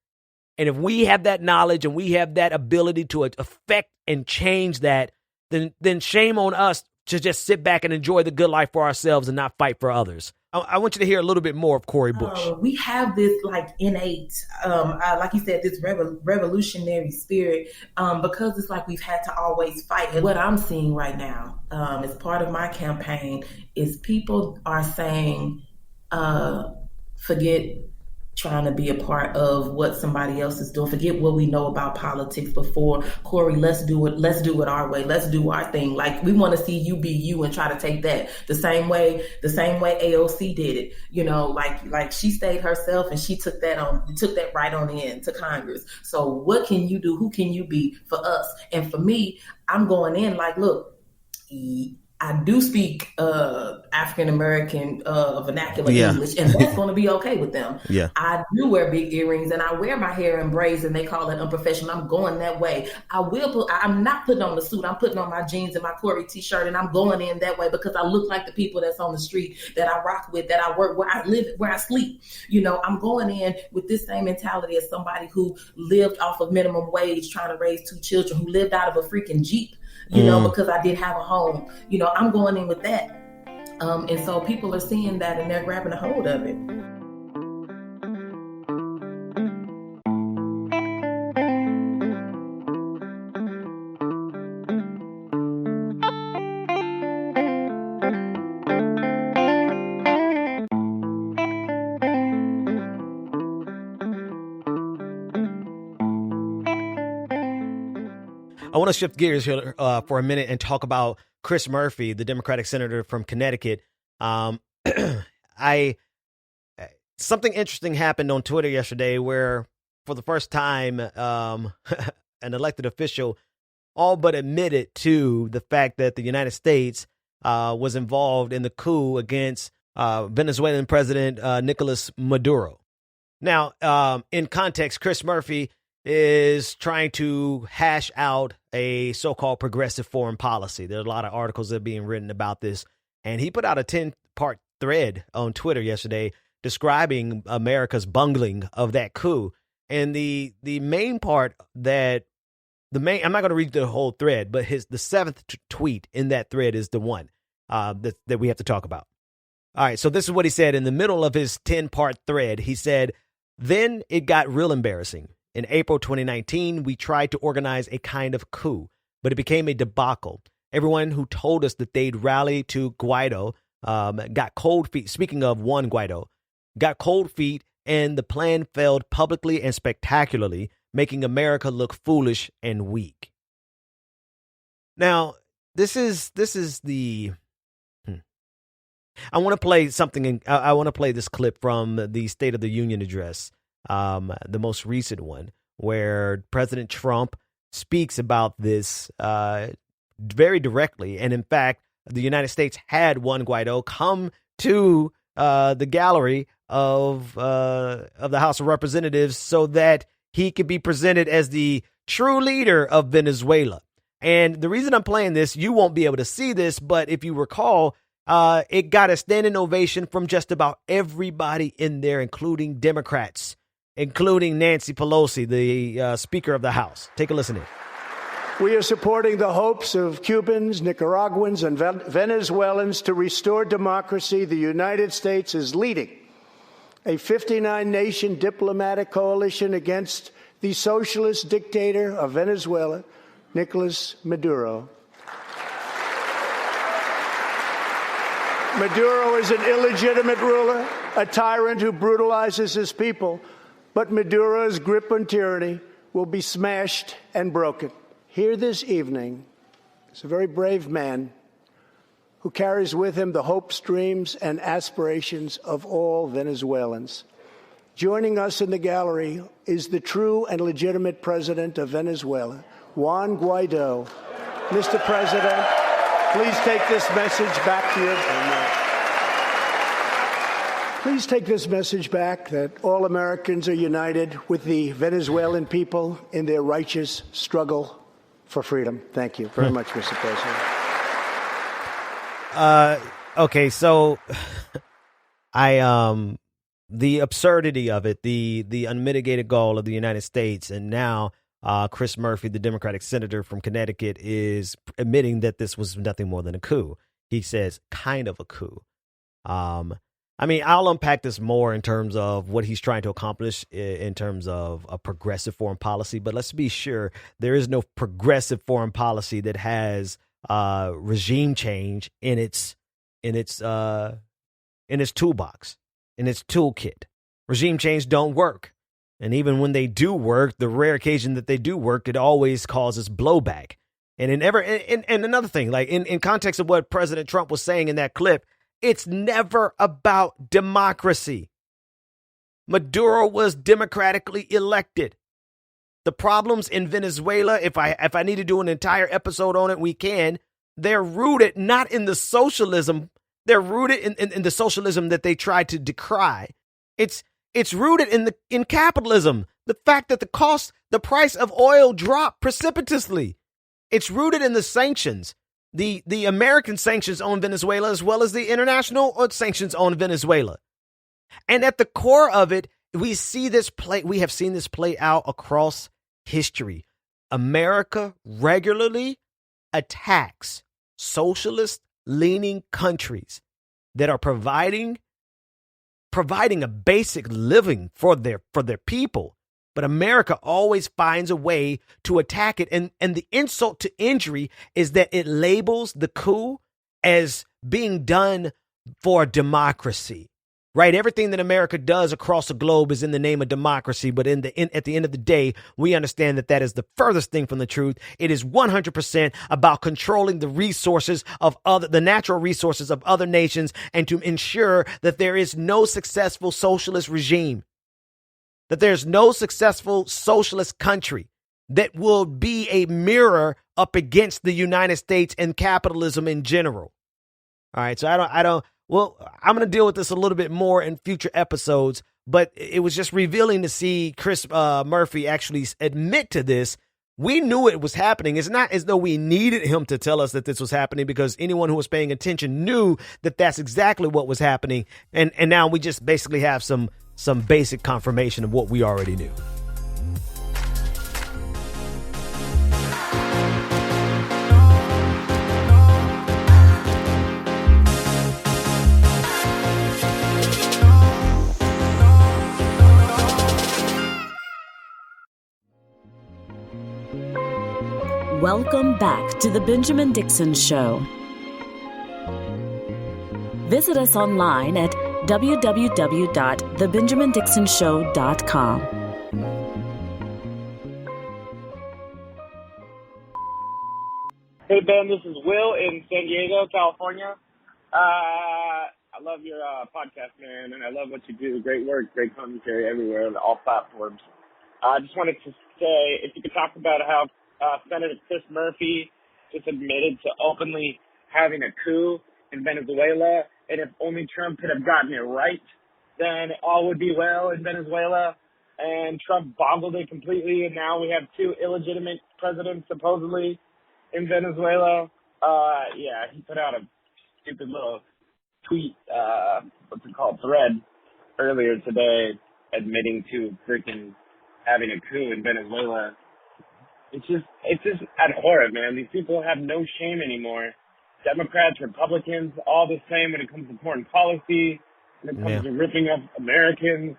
And if we have that knowledge and we have that ability to affect and change that, then shame on us to just sit back and enjoy the good life for ourselves and not fight for others. I want you to hear a little bit more of Cori Bush. We have this innate, like you said, this revolutionary spirit because it's like we've had to always fight. And what I'm seeing right now as part of my campaign is people are saying, forget trying to be a part of what somebody else is doing. Forget what we know about politics before. Cori, let's do it. Let's do it our way. Let's do our thing. Like, we want to see you be you and try to take that the same way AOC did it. You know, like she stayed herself and she took that right on in to Congress. So what can you do? Who can you be for us? And for me, I'm going in like, look, I do speak African American vernacular English, and that's going to be okay with them. Yeah. I do wear big earrings, and I wear my hair in braids, and they call it unprofessional. I'm going that way. I'm not putting on the suit. I'm putting on my jeans and my Cori t-shirt, and I'm going in that way because I look like the people that's on the street that I rock with, that I work, where I live, where I sleep. I'm going in with this same mentality as somebody who lived off of minimum wage, trying to raise 2 children, who lived out of a freaking Jeep. Because I did have a home, I'm going in with that. And so people are seeing that and they're grabbing a hold of it. I want to shift gears here for a minute and talk about Chris Murphy, the Democratic senator from Connecticut. Something interesting happened on Twitter yesterday where, for the first time, an elected official all but admitted to the fact that the United States was involved in the coup against Venezuelan President Nicolas Maduro. Now, in context, Chris Murphy is trying to hash out a so-called progressive foreign policy. There are a lot of articles that are being written about this, and he put out a 10-part thread on Twitter yesterday describing America's bungling of that coup. And the main part I'm not going to read the whole thread, but the 7th tweet in that thread is the one that we have to talk about. All right, so this is what he said in the middle of his 10-part thread. He said, "Then it got real embarrassing. In April 2019, we tried to organize a kind of coup, but it became a debacle. Everyone who told us that they'd rally to Guaido got cold feet." Speaking of one Guaido, got cold feet, and the plan failed publicly and spectacularly, making America look foolish and weak. Now, this is the. I want to play something. I want to play this clip from the State of the Union address. The most recent one, where President Trump speaks about this very directly. And in fact, the United States had one Guaido come to the gallery of the House of Representatives so that he could be presented as the true leader of Venezuela. And the reason I'm playing this, you won't be able to see this, but if you recall, it got a standing ovation from just about everybody in there, including Democrats, including Nancy Pelosi, the Speaker of the House. Take a listen in. We are supporting the hopes of Cubans, Nicaraguans, and Venezuelans to restore democracy. The United States is leading a 59-nation diplomatic coalition against the socialist dictator of Venezuela, Nicolas Maduro. Maduro is an illegitimate ruler, a tyrant who brutalizes his people. But Maduro's grip on tyranny will be smashed and broken. Here this evening is a very brave man who carries with him the hopes, dreams, and aspirations of all Venezuelans. Joining us in the gallery is the true and legitimate president of Venezuela, Juan Guaido. Mr. President, please take this message back to your family. Please take this message back that all Americans are united with the Venezuelan people in their righteous struggle for freedom. Thank you very much, Mr. President. Okay, so the absurdity of it, the unmitigated goal of the United States, and now Chris Murphy, the Democratic senator from Connecticut, is admitting that this was nothing more than a coup. He says kind of a coup. I mean, I'll unpack this more in terms of what he's trying to accomplish in terms of a progressive foreign policy. But let's be sure there is no progressive foreign policy that has regime change in its toolbox, in its toolkit. Regime change don't work. And even when they do work, the rare occasion that they do work, it always causes blowback. And another thing, like in context of what President Trump was saying in that clip, it's never about democracy. Maduro was democratically elected. The problems in Venezuela, if I need to do an entire episode on it, we can. they're rooted not in the socialism. They're rooted in the socialism that they try to decry. It's rooted in capitalism. The fact that the price of oil dropped precipitously. It's rooted in the sanctions, the American sanctions on Venezuela, as well as the international sanctions on Venezuela. And at the core of it, we have seen this play out across history. America regularly attacks socialist-leaning countries that are providing a basic living for their people. But America always finds a way to attack it. And the insult to injury is that it labels the coup as being done for democracy, right? Everything that America does across the globe is in the name of democracy. But at the end of the day, we understand that is the furthest thing from the truth. It is 100% about controlling the resources the natural resources of other nations, and to ensure that there is no successful socialist regime, that there's no successful socialist country that will be a mirror up against the United States and capitalism in general. All right. So I'm going to deal with this a little bit more in future episodes, but it was just revealing to see Chris Murphy actually admit to this. We knew it was happening. It's not as though we needed him to tell us that this was happening, because anyone who was paying attention knew that that's exactly what was happening. And now we just basically have some basic confirmation of what we already knew. Welcome back to the Benjamin Dixon Show. Visit us online at www.thebenjamindixonshow.com. Hey, Ben, this is Will in San Diego, California. I love your podcast, man, and I love what you do. Great work, great commentary everywhere on all platforms. I just wanted to say, if you could talk about how Senator Chris Murphy just admitted to openly having a coup in Venezuela, and if only Trump could have gotten it right, then all would be well in Venezuela. And Trump boggled it completely, and now we have two illegitimate presidents, supposedly, in Venezuela. He put out a stupid little tweet, thread earlier today, admitting to freaking having a coup in Venezuela. It's just abhorrent, man. These people have no shame anymore. Democrats, Republicans, all the same when it comes to foreign policy, when it comes to ripping up Americans.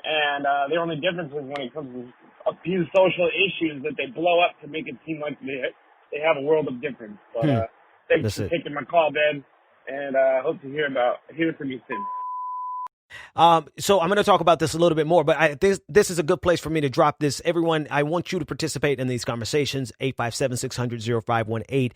And the only difference is when it comes to a few social issues that they blow up to make it seem like they have a world of difference. But thanks for taking my call, Ben, and hope to hear from you soon. So I'm going to talk about this a little bit more, but this is a good place for me to drop this. Everyone, I want you to participate in these conversations. 857-600-0518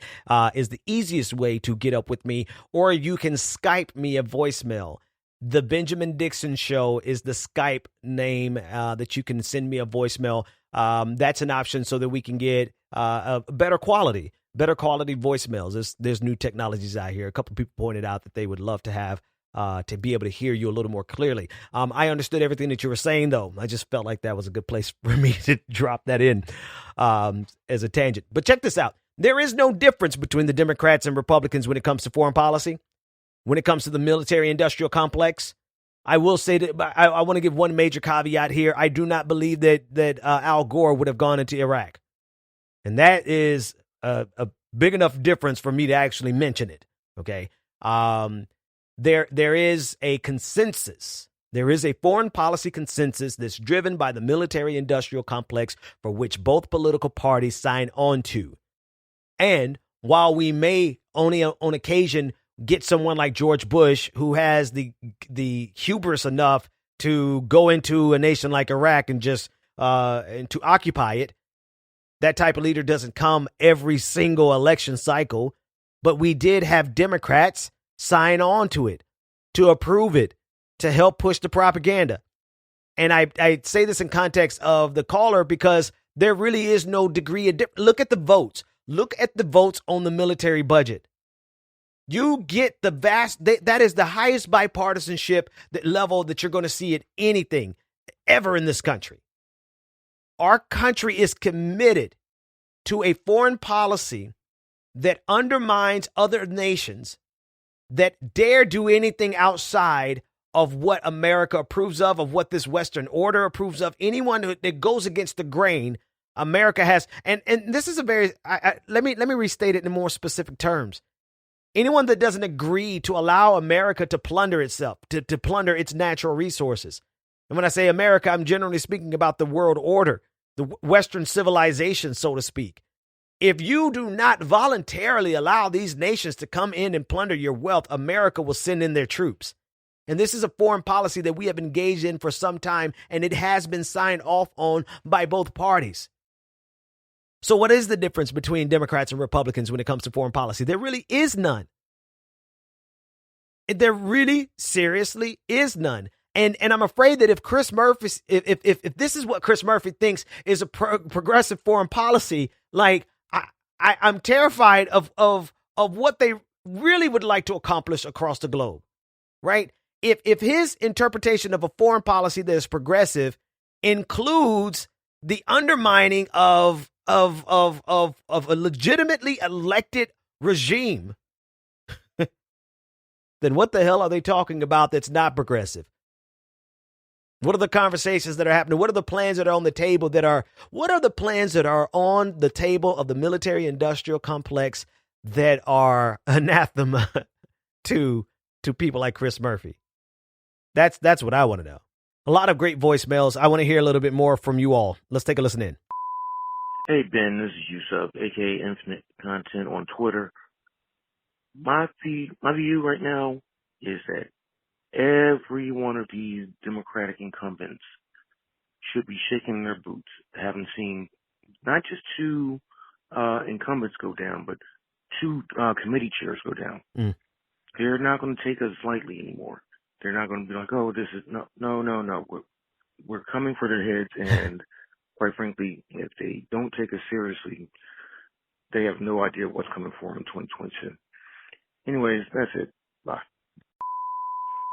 is the easiest way to get up with me, or you can Skype me a voicemail. The Benjamin Dixon Show is the Skype name that you can send me a voicemail. That's an option so that we can get a better quality voicemails. There's new technologies out here. A couple people pointed out that they would love to have to be able to hear you a little more clearly. I understood everything that you were saying, though. I just felt like that was a good place for me to drop that in as a tangent. But check this out. There is no difference between the Democrats and Republicans when it comes to foreign policy. When it comes to the military-industrial complex, I will say that I want to give one major caveat here. I do not believe that Al Gore would have gone into Iraq. And that is a big enough difference for me to actually mention it, okay? There is a consensus. There is a foreign policy consensus that's driven by the military-industrial complex for which both political parties sign on to. And while we may only on occasion get someone like George Bush, who has the hubris enough to go into a nation like Iraq and just and to occupy it, that type of leader doesn't come every single election cycle. But we did have Democrats sign on to it, to approve it, to help push the propaganda. And I say this in context of the caller because there really is no degree of look at the votes. Look at the votes on the military budget. You get the that is the highest bipartisanship level that you're going to see at anything ever in this country. Our country is committed to a foreign policy that undermines other nations that dare do anything outside of what America approves of what this Western order approves of. Anyone that goes against the grain, America has. And this is a very, let me restate it in more specific terms. Anyone that doesn't agree to allow America to plunder itself, to plunder its natural resources. And when I say America, I'm generally speaking about the world order, the Western civilization, so to speak. If you do not voluntarily allow these nations to come in and plunder your wealth, America will send in their troops. And this is a foreign policy that we have engaged in for some time, and it has been signed off on by both parties. So what is the difference between Democrats and Republicans when it comes to foreign policy? There really is none. There really seriously is none. And I'm afraid that if Chris Murphy, if this is what Chris Murphy thinks is a progressive foreign policy, like I'm terrified of what they really would like to accomplish across the globe, right? If his interpretation of a foreign policy that is progressive includes the undermining of a legitimately elected regime, then what the hell are they talking about that's not progressive? What are the conversations that are happening? What are the plans that are on the table what are the plans that are on the table of the military industrial complex that are anathema to people like Chris Murphy? That's what I want to know. A lot of great voicemails. I want to hear a little bit more from you all. Let's take a listen in. Hey, Ben, this is Yusuf, aka Infinite Content on Twitter. My view right now is that every one of these Democratic incumbents should be shaking their boots, having seen not just two incumbents go down, but two committee chairs go down. They're not going to take us lightly anymore. They're not going to be like, oh, this is no. We're coming for their heads, and quite frankly, if they don't take us seriously, they have no idea what's coming for them in 2022. Anyways, that's it. Bye.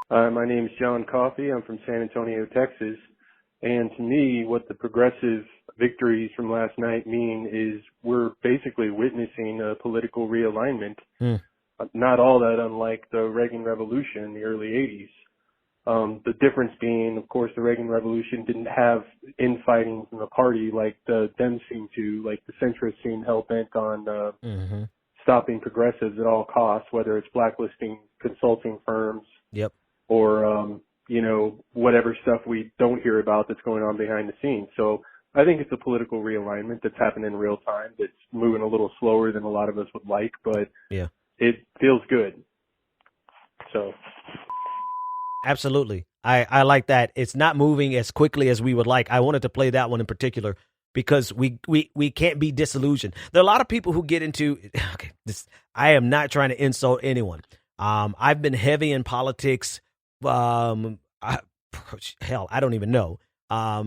My name is John Coffey. I'm from San Antonio, Texas. And to me, what the progressive victories from last night mean is we're basically witnessing a political realignment, not all that unlike the Reagan Revolution in the early 80s. The difference being, of course, the Reagan Revolution didn't have infighting from the party like the Dems seem to, like the centrists seem hell-bent on stopping progressives at all costs, whether it's blacklisting consulting firms or, whatever stuff we don't hear about that's going on behind the scenes. So I think it's a political realignment that's happening in real time that's moving a little slower than a lot of us would like, but it feels good. So... Absolutely. I like that. It's not moving as quickly as we would like. I wanted to play that one in particular because we can't be disillusioned. There are a lot of people who get into I am not trying to insult anyone. I've been heavy in politics. I don't even know. I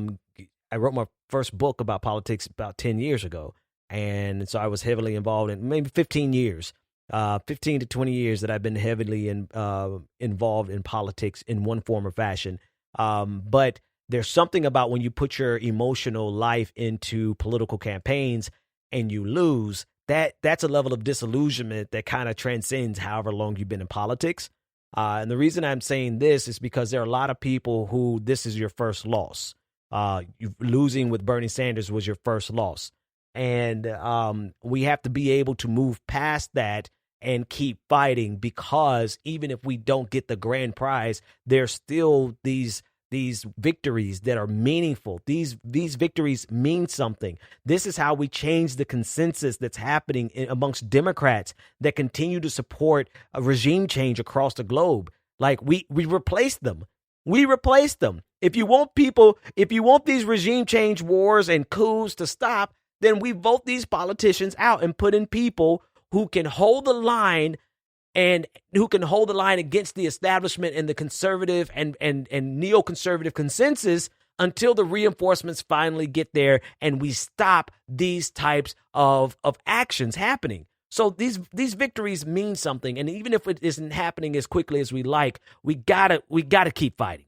wrote my first book about politics about 10 years ago. And so I was heavily involved in maybe 15 years. 15 to 20 years that I've been heavily involved in politics in one form or fashion. But there's something about when you put your emotional life into political campaigns and you lose, that's a level of disillusionment that kind of transcends however long you've been in politics. And the reason I'm saying this is because there are a lot of people who this is your first loss. Losing with Bernie Sanders was your first loss. And we have to be able to move past that and keep fighting, because even if we don't get the grand prize, there's still these victories that are meaningful. These victories mean something. This is how we change the consensus that's happening amongst Democrats that continue to support a regime change across the globe. Like we replaced them. We replaced them. If you want these regime change wars and coups to stop, then we vote these politicians out and put in people who can hold the line and who can hold the line against the establishment and the conservative and neoconservative consensus until the reinforcements finally get there and we stop these types of actions happening. So these victories mean something, and even if it isn't happening as quickly as we like, we gotta keep fighting.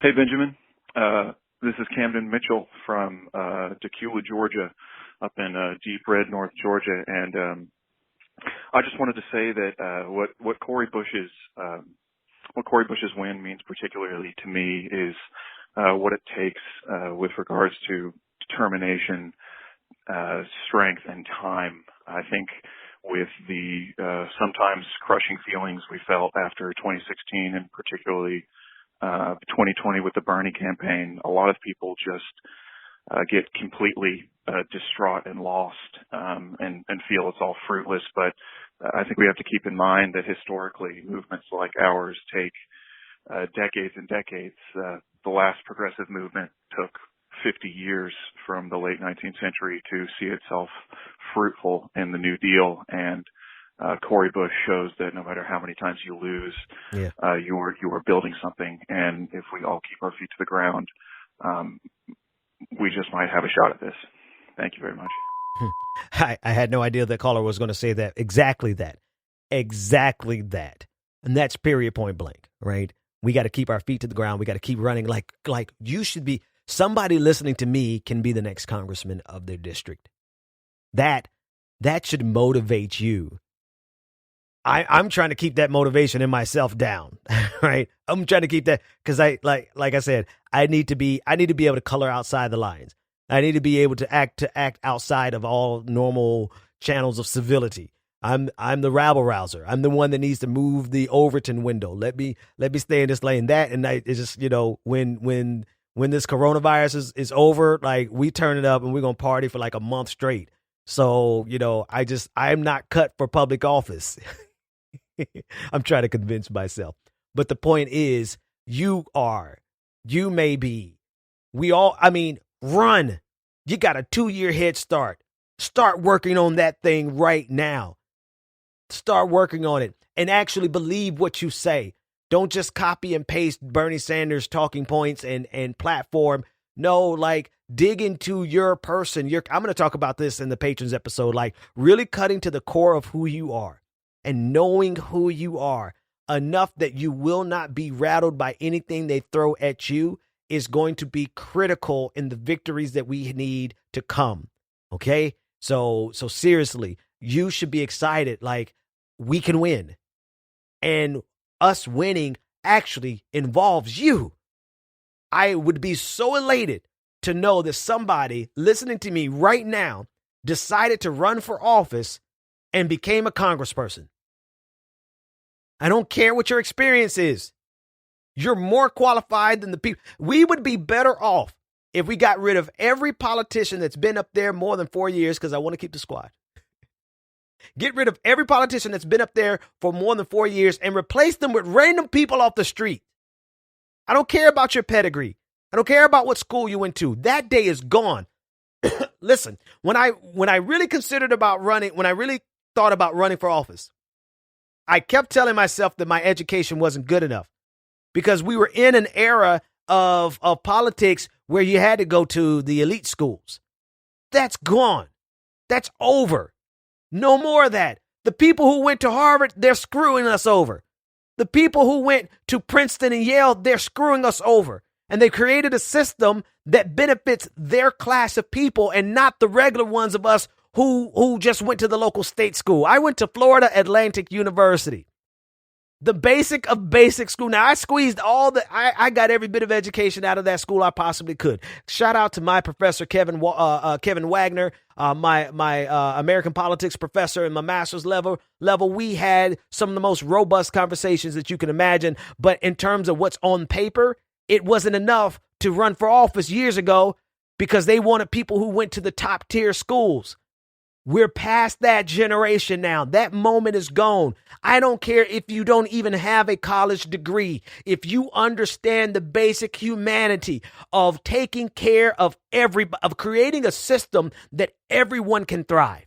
Hey, Benjamin. This is Camden Mitchell from Tequila, Georgia, up in deep red North Georgia, and I just wanted to say that what Cori Bush's win means particularly to me is what it takes with regards to determination, strength, and time. I think with the sometimes crushing feelings we felt after 2016 and particularly 2020 with the Bernie campaign, a lot of people just get completely distraught and lost and feel it's all fruitless. But I think we have to keep in mind that historically movements like ours take decades and decades. The last progressive movement took 50 years from the late 19th century to see itself fruitful in the New Deal. And Cori Bush shows that no matter how many times you lose, you are building something. And if we all keep our feet to the ground, we just might have a shot at this. Thank you very much. I had no idea that caller was going to say that. Exactly that. And that's period, point blank, right? We got to keep our feet to the ground. We got to keep running like you should be. Somebody listening to me can be the next congressman of their district. That should motivate you. I'm trying to keep that motivation in myself down, right? I'm trying to keep that because I like I said, I need to be able to color outside the lines. I need to be able to act outside of all normal channels of civility. I'm the rabble rouser. I'm the one that needs to move the Overton window. Let me stay in this lane. That and it's just when this coronavirus is over, like we turn it up and we're gonna party for like a month straight. So I'm not cut for public office. I'm trying to convince myself. But the point is, you may be. We all, run. You got a 2-year head start. Start working on that thing right now. Start working on it and actually believe what you say. Don't just copy and paste Bernie Sanders' talking points and platform. No, dig into your person. I'm going to talk about this in the Patrons episode, really cutting to the core of who you are and knowing who you are enough that you will not be rattled by anything they throw at you is going to be critical in the victories that we need to come. Okay? So seriously, you should be excited. We can win. And us winning actually involves you. I would be so elated to know that somebody listening to me right now decided to run for office and became a congressperson. I don't care what your experience is. You're more qualified than the people. We would be better off if we got rid of every politician that's been up there more than 4 years, because I want to keep the squad. Get rid of every politician that's been up there for more than 4 years and replace them with random people off the street. I don't care about your pedigree. I don't care about what school you went to. That day is gone. Listen, when I really considered about running, when I really thought about running for office, I kept telling myself that my education wasn't good enough because we were in an era of politics where you had to go to the elite schools. That's gone. That's over. No more of that. The people who went to Harvard, they're screwing us over. The people who went to Princeton and Yale, they're screwing us over. And they created a system that benefits their class of people and not the regular ones of us who just went to the local state school. I went to Florida Atlantic University. The basic of basic school. Now, I squeezed I got every bit of education out of that school I possibly could. Shout out to my professor, Kevin Wagner, my American politics professor in my master's level. We had some of the most robust conversations that you can imagine. But in terms of what's on paper, it wasn't enough to run for office years ago because they wanted people who went to the top tier schools. We're past that generation now. That moment is gone. I don't care if you don't even have a college degree. If you understand the basic humanity of taking care of of creating a system that everyone can thrive.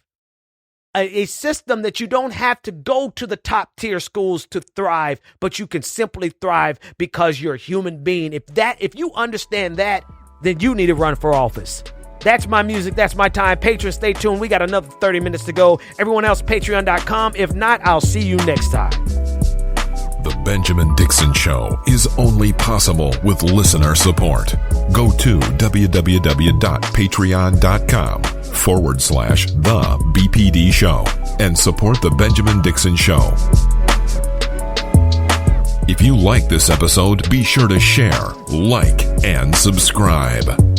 a system that you don't have to go to the top tier schools to thrive, but you can simply thrive because you're a human being. If you understand that, then you need to run for office. That's my music. That's my time. Patrons, stay tuned. We got another 30 minutes to go. Everyone else, patreon.com. If not, I'll see you next time. The Benjamin Dixon Show is only possible with listener support. Go to www.patreon.com/The BPD Show and support The Benjamin Dixon Show. If you like this episode, be sure to share, like, and subscribe.